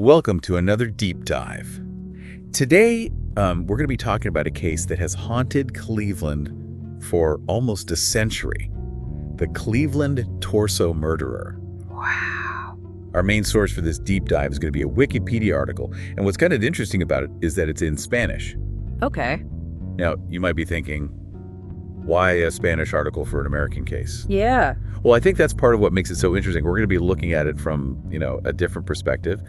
Welcome to another deep dive. Today, we're going to be talking about a case that has haunted Cleveland for almost a century. The Cleveland torso murderer. Wow. Our main source for this deep dive is going to be a Wikipedia article. And what's kind of interesting about it is that it's in Spanish. Okay. Now, you might be thinking, why a Spanish article for an American case? Yeah. Well, I think that's part of what makes it so interesting. We're going to be looking at it from, a different perspective,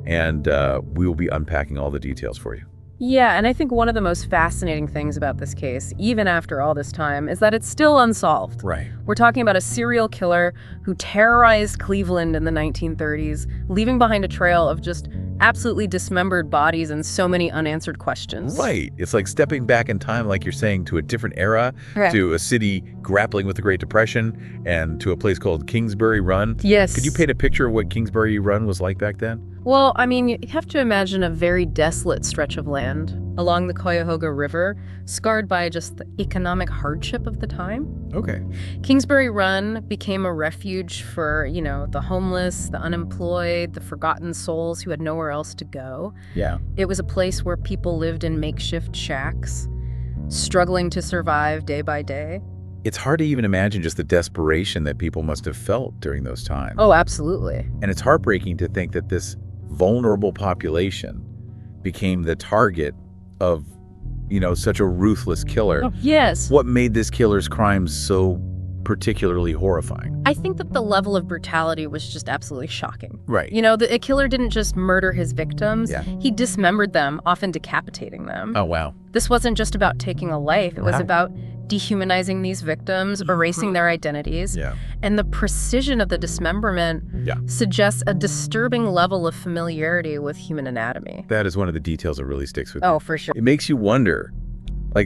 and we will be unpacking all the details for you. Yeah, and I think one of the most fascinating things about this case, even after all this time, is that it's still unsolved. Right. We're talking about a serial killer who terrorized Cleveland in the 1930s, leaving behind a trail of just absolutely dismembered bodies and so many unanswered questions. Right. It's like stepping back in time, like you're saying, to a different era, to a city grappling with the Great Depression, and to a place called Kingsbury Run. Yes. Could you paint a picture of what Kingsbury Run was like back then? Well, I mean, you have to imagine a very desolate stretch of land along the Cuyahoga River, scarred by just the economic hardship of the time. Okay. Kingsbury Run became a refuge for, the homeless, the unemployed, the forgotten souls who had nowhere else to go. Yeah. It was a place where people lived in makeshift shacks, struggling to survive day by day. It's hard to even imagine just the desperation that people must have felt during those times. Oh, absolutely. And it's heartbreaking to think that this vulnerable population became the target of, such a ruthless killer. Oh, yes. What made this killer's crimes so particularly horrifying? I think that the level of brutality was just absolutely shocking. Right. The killer didn't just murder his victims. Yeah. He dismembered them, often decapitating them. Oh, wow. This wasn't just about taking a life. It was about dehumanizing these victims, erasing their identities. Yeah. And the precision of the dismemberment suggests a disturbing level of familiarity with human anatomy. That is one of the details that really sticks with me. Oh, for sure. It makes you wonder,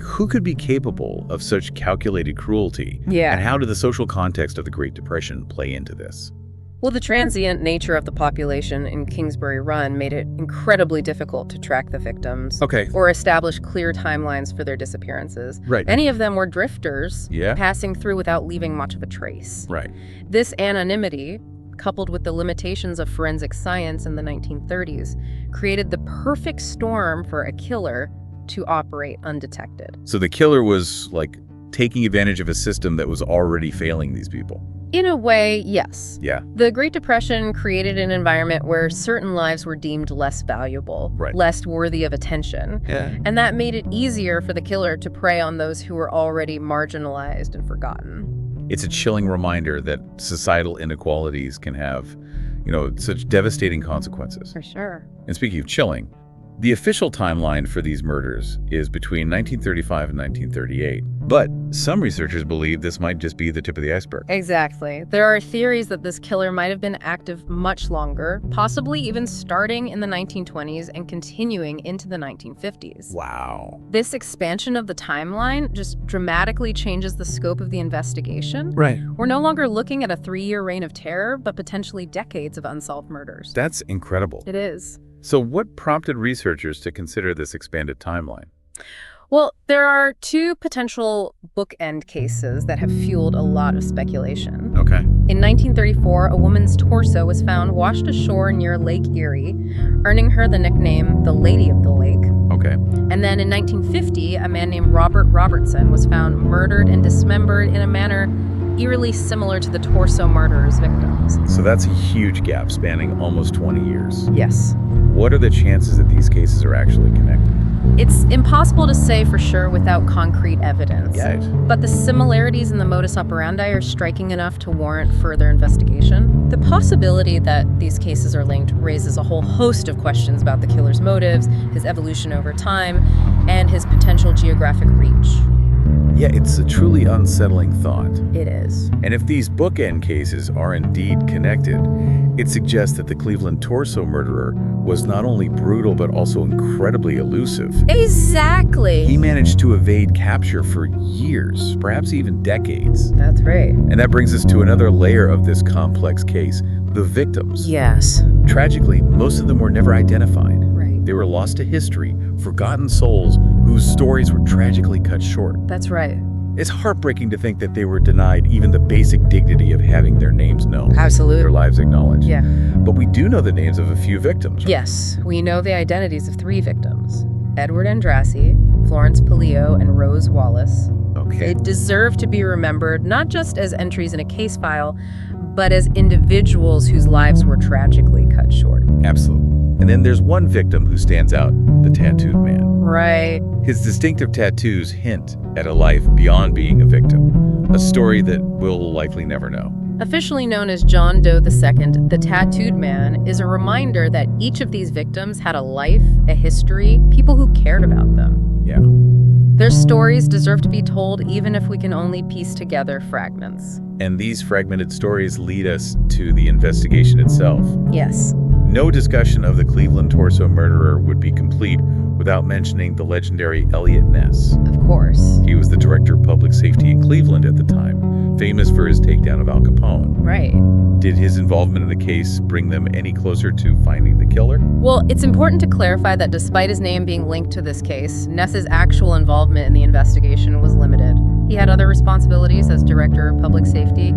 who could be capable of such calculated cruelty? Yeah. And how did the social context of the Great Depression play into this? Well, the transient nature of the population in Kingsbury Run made it incredibly difficult to track the victims. Okay. Or establish clear timelines for their disappearances. Right. Many of them were drifters, Yeah. passing through without leaving much of a trace. Right. This anonymity, coupled with the limitations of forensic science in the 1930s, created the perfect storm for a killer to operate undetected. So the killer was, taking advantage of a system that was already failing these people. In a way, yes. Yeah. The Great Depression created an environment where certain lives were deemed less valuable, Right. less worthy of attention. Yeah. And that made it easier for the killer to prey on those who were already marginalized and forgotten. It's a chilling reminder that societal inequalities can have, such devastating consequences. For sure. And speaking of chilling, the official timeline for these murders is between 1935 and 1938. But some researchers believe this might just be the tip of the iceberg. Exactly. There are theories that this killer might have been active much longer, possibly even starting in the 1920s and continuing into the 1950s. Wow. This expansion of the timeline just dramatically changes the scope of the investigation. Right. We're no longer looking at a 3-year reign of terror, but potentially decades of unsolved murders. That's incredible. It is. So what prompted researchers to consider this expanded timeline? Well, there are two potential bookend cases that have fueled a lot of speculation. Okay. In 1934, a woman's torso was found washed ashore near Lake Erie, earning her the nickname the Lady of the Lake. Okay. And then in 1950, a man named Robert Robertson was found murdered and dismembered in a manner eerily similar to the torso murderer's victims. So that's a huge gap spanning almost 20 years. Yes. What are the chances that these cases are actually connected? It's impossible to say for sure without concrete evidence. Right. But the similarities in the modus operandi are striking enough to warrant further investigation. The possibility that these cases are linked raises a whole host of questions about the killer's motives, his evolution over time, and his potential geographic reach. Yeah, it's a truly unsettling thought. It is. And if these bookend cases are indeed connected, it suggests that the Cleveland torso murderer was not only brutal but also incredibly elusive. Exactly. He managed to evade capture for years, perhaps even decades. That's right. And that brings us to another layer of this complex case, the victims. Yes. Tragically, most of them were never identified. Right. They were lost to history, forgotten souls whose stories were tragically cut short. That's right. It's heartbreaking to think that they were denied even the basic dignity of having their names known, Absolutely. their lives acknowledged. Yeah. But we do know the names of a few victims. Yes, we know the identities of 3 victims: Edward Andrassy, Florence Palillo, and Rose Wallace. Okay. They deserve to be remembered not just as entries in a case file, but as individuals whose lives were tragically cut short. Absolutely. And then there's one victim who stands out, the tattooed man. Right. His distinctive tattoos hint at a life beyond being a victim, a story that we'll likely never know. Officially known as John Doe II, the Tattooed Man is a reminder that each of these victims had a life, a history, people who cared about them. Yeah. Their stories deserve to be told even if we can only piece together fragments. And these fragmented stories lead us to the investigation itself. Yes. No discussion of the Cleveland torso murderer would be complete without mentioning the legendary Elliot Ness. Of course. He was the director of public safety in Cleveland at the time, famous for his takedown of Al Capone. Right. Did his involvement in the case bring them any closer to finding the killer? Well, it's important to clarify that despite his name being linked to this case, Ness's actual involvement in the investigation was limited. He had other responsibilities as director of public safety,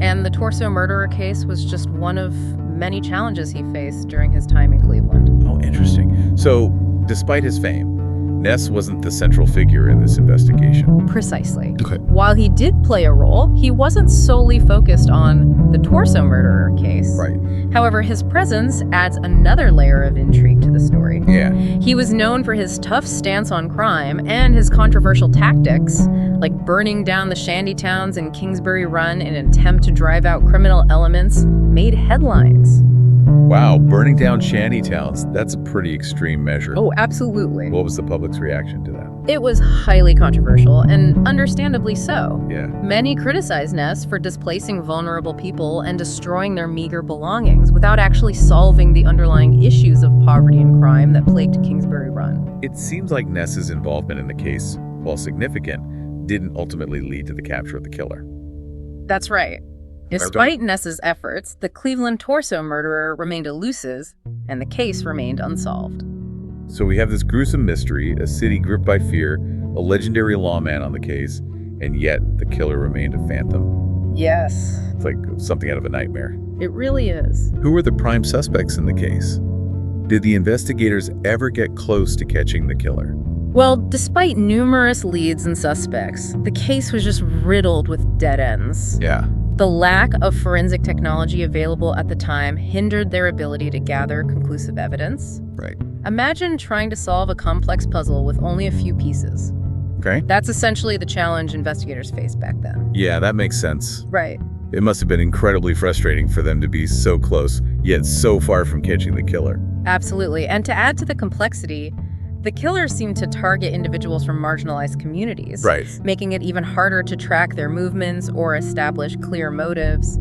and the torso murderer case was just one of many challenges he faced during his time in Cleveland. Oh, interesting. So, despite his fame, Ness wasn't the central figure in this investigation. Precisely. Okay. While he did play a role, he wasn't solely focused on the torso murderer case. Right. However, his presence adds another layer of intrigue to the story. Yeah. He was known for his tough stance on crime and his controversial tactics, like burning down the shanty towns in Kingsbury Run in an attempt to drive out criminal elements, made headlines. Wow, burning down shanty towns, that's a pretty extreme measure. Oh, absolutely. What was the public's reaction to that? It was highly controversial, and understandably so. Yeah. Many criticized Ness for displacing vulnerable people and destroying their meager belongings without actually solving the underlying issues of poverty and crime that plagued Kingsbury Run. It seems like Ness's involvement in the case, while significant, didn't ultimately lead to the capture of the killer. That's right. Despite Ness's efforts, the Cleveland torso murderer remained elusive, and the case remained unsolved. So we have this gruesome mystery, a city gripped by fear, a legendary lawman on the case, and yet the killer remained a phantom. Yes. It's like something out of a nightmare. It really is. Who were the prime suspects in the case? Did the investigators ever get close to catching the killer? Well, despite numerous leads and suspects, the case was just riddled with dead ends. Yeah. The lack of forensic technology available at the time hindered their ability to gather conclusive evidence. Right. Imagine trying to solve a complex puzzle with only a few pieces. Okay. That's essentially the challenge investigators faced back then. Yeah, that makes sense. Right. It must have been incredibly frustrating for them to be so close, yet so far from catching the killer. Absolutely. And to add to the complexity, the killers seemed to target individuals from marginalized communities, Right. making it even harder to track their movements or establish clear motives.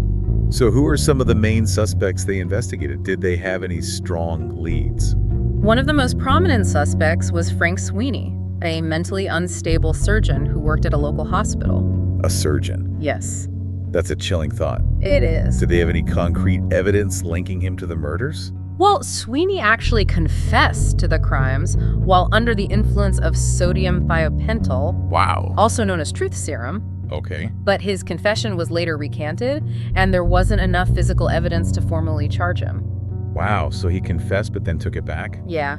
So who are some of the main suspects they investigated? Did they have any strong leads? One of the most prominent suspects was Frank Sweeney, a mentally unstable surgeon who worked at a local hospital. A surgeon. Yes, That's a chilling thought. it is. Did they have any concrete evidence linking him to the murders? Well, Sweeney actually confessed to the crimes while under the influence of sodium thiopental, Wow. also known as truth serum, Okay. but his confession was later recanted, and there wasn't enough physical evidence to formally charge him. Wow, so he confessed but then took it back? Yeah,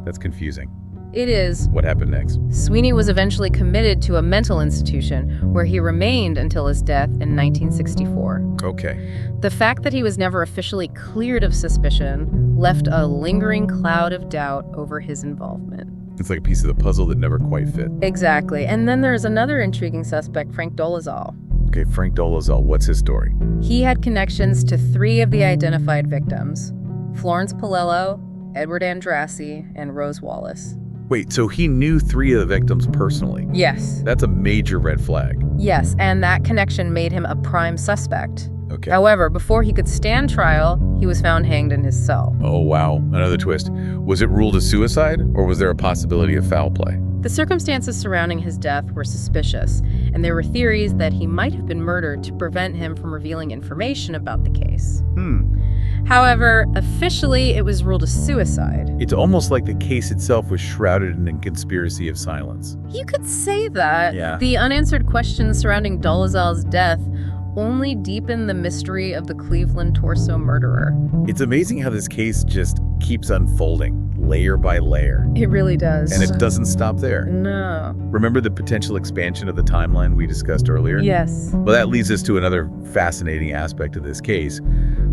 That's confusing. it is. What happened next? Sweeney was eventually committed to a mental institution where he remained until his death in 1964. Okay. The fact that he was never officially cleared of suspicion left a lingering cloud of doubt over his involvement. It's like a piece of the puzzle that never quite fit. Exactly. And then there's another intriguing suspect, Frank Dolezal. Okay, Frank Dolezal, what's his story? He had connections to 3 of the identified victims: Florence Palillo, Edward Andrassy, and Rose Wallace. Wait, so he knew 3 of the victims personally? Yes. That's a major red flag. Yes, and that connection made him a prime suspect. Okay. However, before he could stand trial, he was found hanged in his cell. Oh, wow. Another twist. Was it ruled a suicide, or was there a possibility of foul play? The circumstances surrounding his death were suspicious, and there were theories that he might have been murdered to prevent him from revealing information about the case. However, officially, it was ruled a suicide. It's almost like the case itself was shrouded in a conspiracy of silence. You could say that. Yeah. The unanswered questions surrounding Dolezal's death only deepen the mystery of the Cleveland torso murderer. It's amazing how this case just keeps unfolding, layer by layer. It really does. And it doesn't stop there. No. Remember the potential expansion of the timeline we discussed earlier? Yes. Well, that leads us to another fascinating aspect of this case,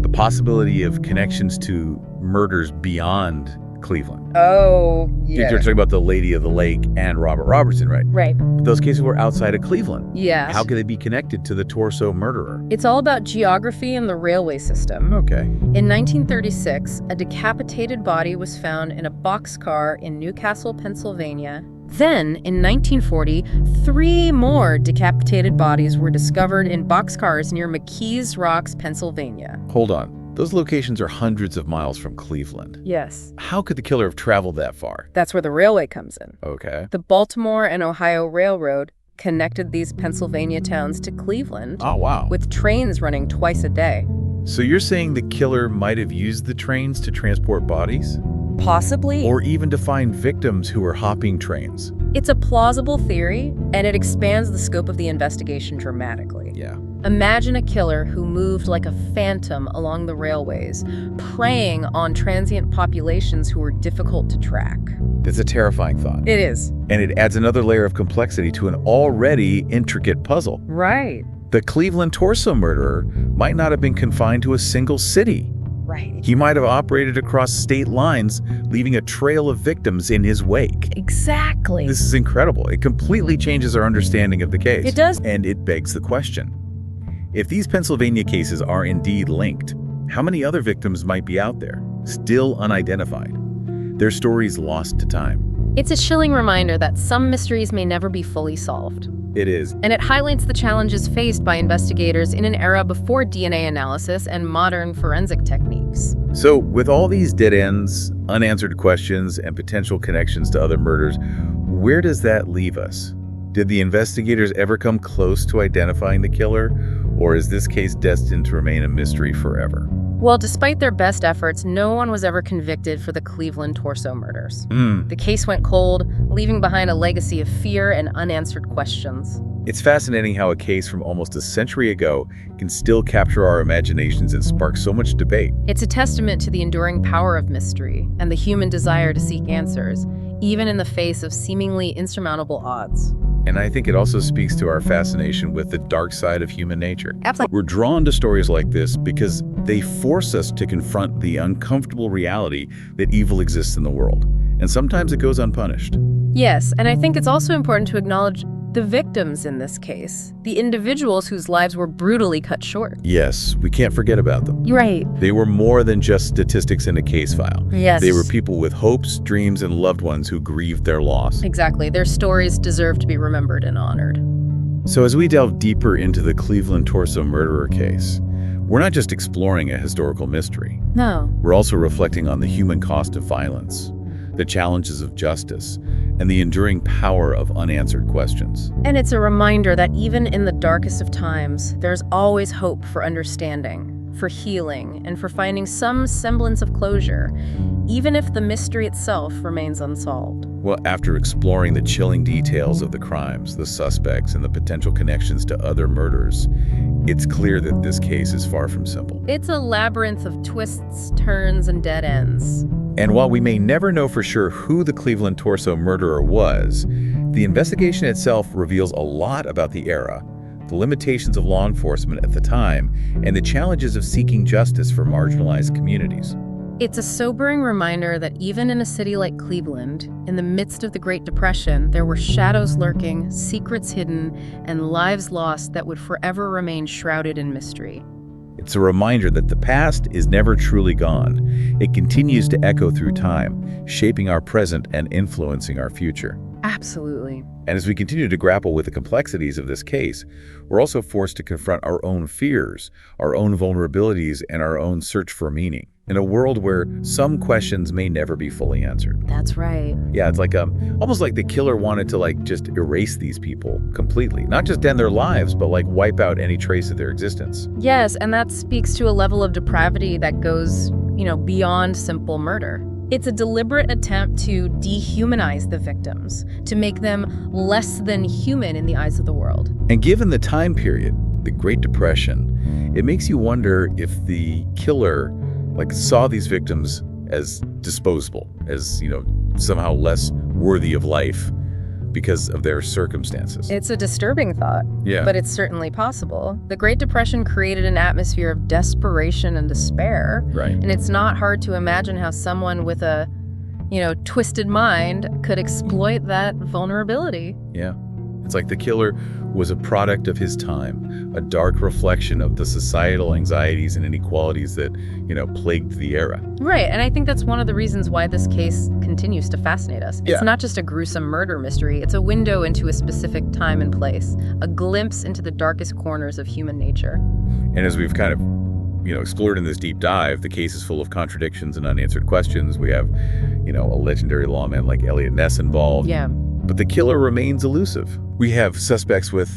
the possibility of connections to murders beyond Cleveland. Oh, yeah. You're talking about the Lady of the Lake and Robert Robertson, right? Right. But those cases were outside of Cleveland. Yeah. How could they be connected to the torso murderer? It's all about geography and the railway system. Okay. In 1936, a decapitated body was found in a boxcar in Newcastle, Pennsylvania. Then, in 1940, 3 more decapitated bodies were discovered in boxcars near McKees Rocks, Pennsylvania. Hold on. Those locations are hundreds of miles from Cleveland. Yes. How could the killer have traveled that far? That's where the railway comes in. Okay. The Baltimore and Ohio Railroad connected these Pennsylvania towns to Cleveland. Oh, wow. With trains running twice a day. So you're saying the killer might have used the trains to transport bodies? Possibly. Or even to find victims who were hopping trains? It's a plausible theory, and it expands the scope of the investigation dramatically. Yeah. Imagine a killer who moved like a phantom along the railways, preying on transient populations who were difficult to track. That's a terrifying thought. It is. And it adds another layer of complexity to an already intricate puzzle. Right. The Cleveland torso murderer might not have been confined to a single city. Right. He might have operated across state lines, leaving a trail of victims in his wake. Exactly. This is incredible. It completely changes our understanding of the case. It does. And it begs the question. If these Pennsylvania cases are indeed linked, how many other victims might be out there, still unidentified? Their stories lost to time. It's a chilling reminder that some mysteries may never be fully solved. It is. And it highlights the challenges faced by investigators in an era before DNA analysis and modern forensic techniques. So, with all these dead ends, unanswered questions, and potential connections to other murders, where does that leave us? Did the investigators ever come close to identifying the killer, or is this case destined to remain a mystery forever? Well, despite their best efforts, no one was ever convicted for the Cleveland torso murders. The case went cold, leaving behind a legacy of fear and unanswered questions. It's fascinating how a case from almost a century ago can still capture our imaginations and spark so much debate. It's a testament to the enduring power of mystery and the human desire to seek answers, even in the face of seemingly insurmountable odds. And I think it also speaks to our fascination with the dark side of human nature. Absolutely. We're drawn to stories like this because they force us to confront the uncomfortable reality that evil exists in the world. And sometimes it goes unpunished. Yes, and I think it's also important to acknowledge the victims in this case, the individuals whose lives were brutally cut short. Yes, we can't forget about them. Right. They were more than just statistics in a case file. Yes. They were people with hopes, dreams, and loved ones who grieved their loss. Exactly. Their stories deserve to be remembered and honored. So as we delve deeper into the Cleveland torso murderer case, we're not just exploring a historical mystery. No. We're also reflecting on the human cost of violence, the challenges of justice, and the enduring power of unanswered questions. And it's a reminder that even in the darkest of times, there's always hope for understanding, for healing, and for finding some semblance of closure, even if the mystery itself remains unsolved. Well, after exploring the chilling details of the crimes, the suspects, and the potential connections to other murders, it's clear that this case is far from simple. It's a labyrinth of twists, turns, and dead ends. And while we may never know for sure who the Cleveland torso murderer was, the investigation itself reveals a lot about the era, the limitations of law enforcement at the time, and the challenges of seeking justice for marginalized communities. It's a sobering reminder that even in a city like Cleveland, in the midst of the Great Depression, there were shadows lurking, secrets hidden, and lives lost that would forever remain shrouded in mystery. It's a reminder that the past is never truly gone. It continues to echo through time, shaping our present and influencing our future. Absolutely. And as we continue to grapple with the complexities of this case, we're also forced to confront our own fears, our own vulnerabilities, and our own search for meaning. in a world where some questions may never be fully answered. That's right. Yeah, it's like almost like the killer wanted to like just erase these people completely. Not just end their lives, but like wipe out any trace of their existence. Yes, and that speaks to a level of depravity that goes, beyond simple murder. It's a deliberate attempt to dehumanize the victims, to make them less than human in the eyes of the world. And given the time period, the Great Depression, it makes you wonder if the killer like saw these victims as disposable, as, somehow less worthy of life because of their circumstances. It's a disturbing thought, Yeah. but it's certainly possible. The Great Depression created an atmosphere of desperation and despair. Right. And it's not hard to imagine how someone with a, twisted mind could exploit that vulnerability. Yeah. It's like the killer was a product of his time, a dark reflection of the societal anxieties and inequalities that, plagued the era. Right, and I think that's one of the reasons why this case continues to fascinate us. Yeah. It's not just a gruesome murder mystery, it's a window into a specific time and place, a glimpse into the darkest corners of human nature. And as we've kind of, explored in this deep dive, the case is full of contradictions and unanswered questions. We have, a legendary lawman like Eliot Ness involved. Yeah. But the killer remains elusive. We have suspects with,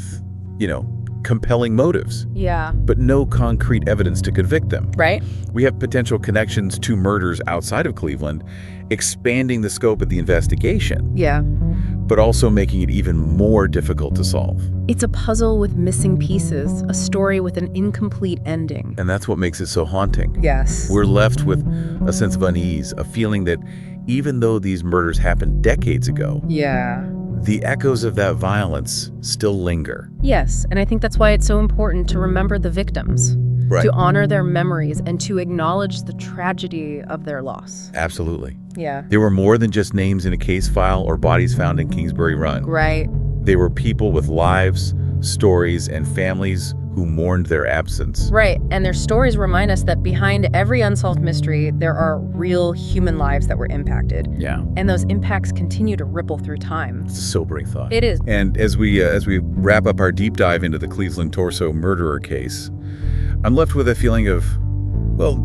compelling motives, Yeah. but no concrete evidence to convict them. Right? We have potential connections to murders outside of Cleveland, expanding the scope of the investigation, Yeah. but also making it even more difficult to solve. It's a puzzle with missing pieces, a story with an incomplete ending. And that's what makes it so haunting. Yes. We're left with a sense of unease, a feeling that even though these murders happened decades ago, Yeah. the echoes of that violence still linger. Yes, and I think that's why it's so important to remember the victims, Right. to honor their memories, and to acknowledge the tragedy of their loss. Absolutely. Yeah. They were more than just names in a case file or bodies found in Kingsbury Run. Right. They were people with lives, stories, and families who mourned their absence. Right, and their stories remind us that behind every unsolved mystery, there are real human lives that were impacted. Yeah, And those impacts continue to ripple through time. it's a sobering thought. It is. And as we wrap up our deep dive into the Cleveland torso murderer case, I'm left with a feeling of, well,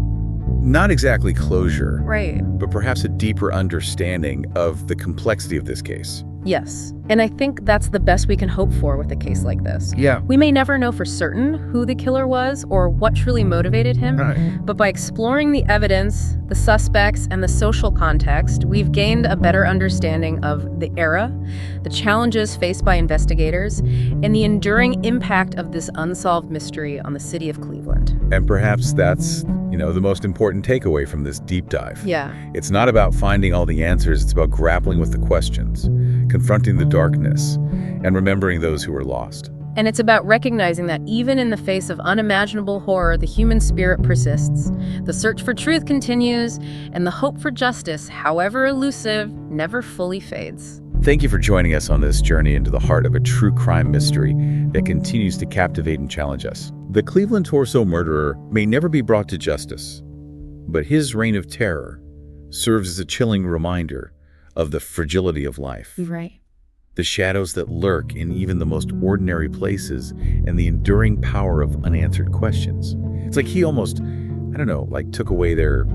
not exactly closure, Right. but perhaps a deeper understanding of the complexity of this case. Yes. And I think that's the best we can hope for with a case like this. Yeah. We may never know for certain who the killer was or what truly motivated him, Right. but by exploring the evidence, the suspects, and the social context, we've gained a better understanding of the era, the challenges faced by investigators, and the enduring impact of this unsolved mystery on the city of Cleveland. And perhaps that's, the most important takeaway from this deep dive. Yeah. It's not about finding all the answers, it's about grappling with the questions, confronting the darkness, and remembering those who were lost. And it's about recognizing that even in the face of unimaginable horror, the human spirit persists. The search for truth continues, and the hope for justice, however elusive, never fully fades. Thank you for joining us on this journey into the heart of a true crime mystery that continues to captivate and challenge us. The Cleveland torso murderer may never be brought to justice, but his reign of terror serves as a chilling reminder of the fragility of life, Right. the shadows that lurk in even the most ordinary places, and the enduring power of unanswered questions. It's like he almost, took away their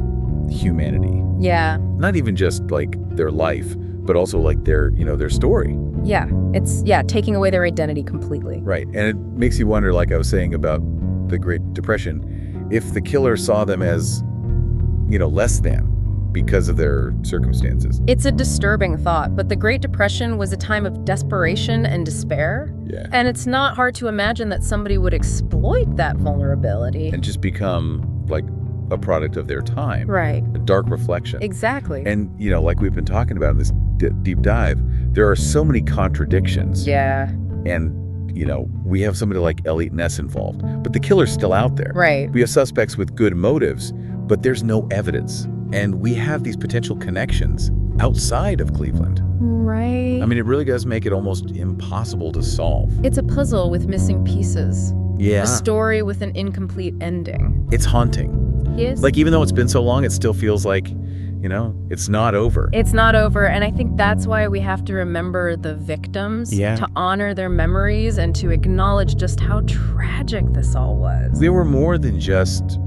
humanity. Yeah. Not even just like their life, but also like their story. Yeah. It's, taking away their identity completely. Right. And it makes you wonder, like I was saying about the Great Depression, if the killer saw them as, less than because of their circumstances. It's a disturbing thought, but the Great Depression was a time of desperation and despair. Yeah. And it's not hard to imagine that somebody would exploit that vulnerability. And just become like a product of their time. Right. A dark reflection. Exactly. And, like we've been talking about in this deep dive, there are so many contradictions. Yeah. And, we have somebody like Eliot Ness involved, but the killer's still out there. Right. We have suspects with good motives, but there's no evidence. And we have these potential connections outside of Cleveland. Right. I mean, it really does make it almost impossible to solve. It's a puzzle with missing pieces. Yeah. A story with an incomplete ending. It's haunting. Yes. Like, even though it's been so long, it still feels like, it's not over. It's not over, and I think that's why we have to remember the victims, Yeah. to honor their memories, and to acknowledge just how tragic this all was. They were more than just,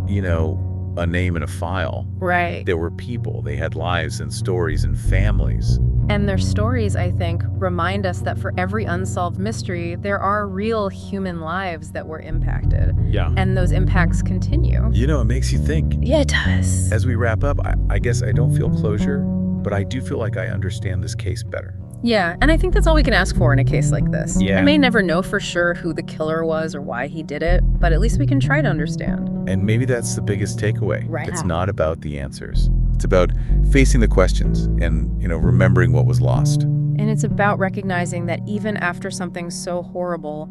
a name in a file. Right. There were people, they had lives and stories and families. And their stories, I think, remind us that for every unsolved mystery, there are real human lives that were impacted. Yeah. And those impacts continue. You know, it makes you think. Yeah, it does. As we wrap up, I guess I don't feel closure, but I do feel like I understand this case better. Yeah, and I think that's all we can ask for in a case like this. Yeah. I may never know for sure who the killer was or why he did it, but at least we can try to understand. And maybe that's the biggest takeaway. Right. It's not about the answers. It's about facing the questions and, remembering what was lost. And it's about recognizing that even after something so horrible,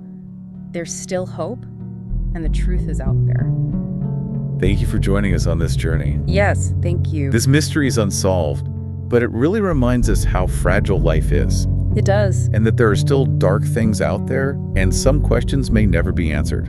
there's still hope and the truth is out there. Thank you for joining us on this journey. Yes, thank you. This mystery is unsolved, but it really reminds us how fragile life is, It does. and that there are still dark things out there, and some questions may never be answered.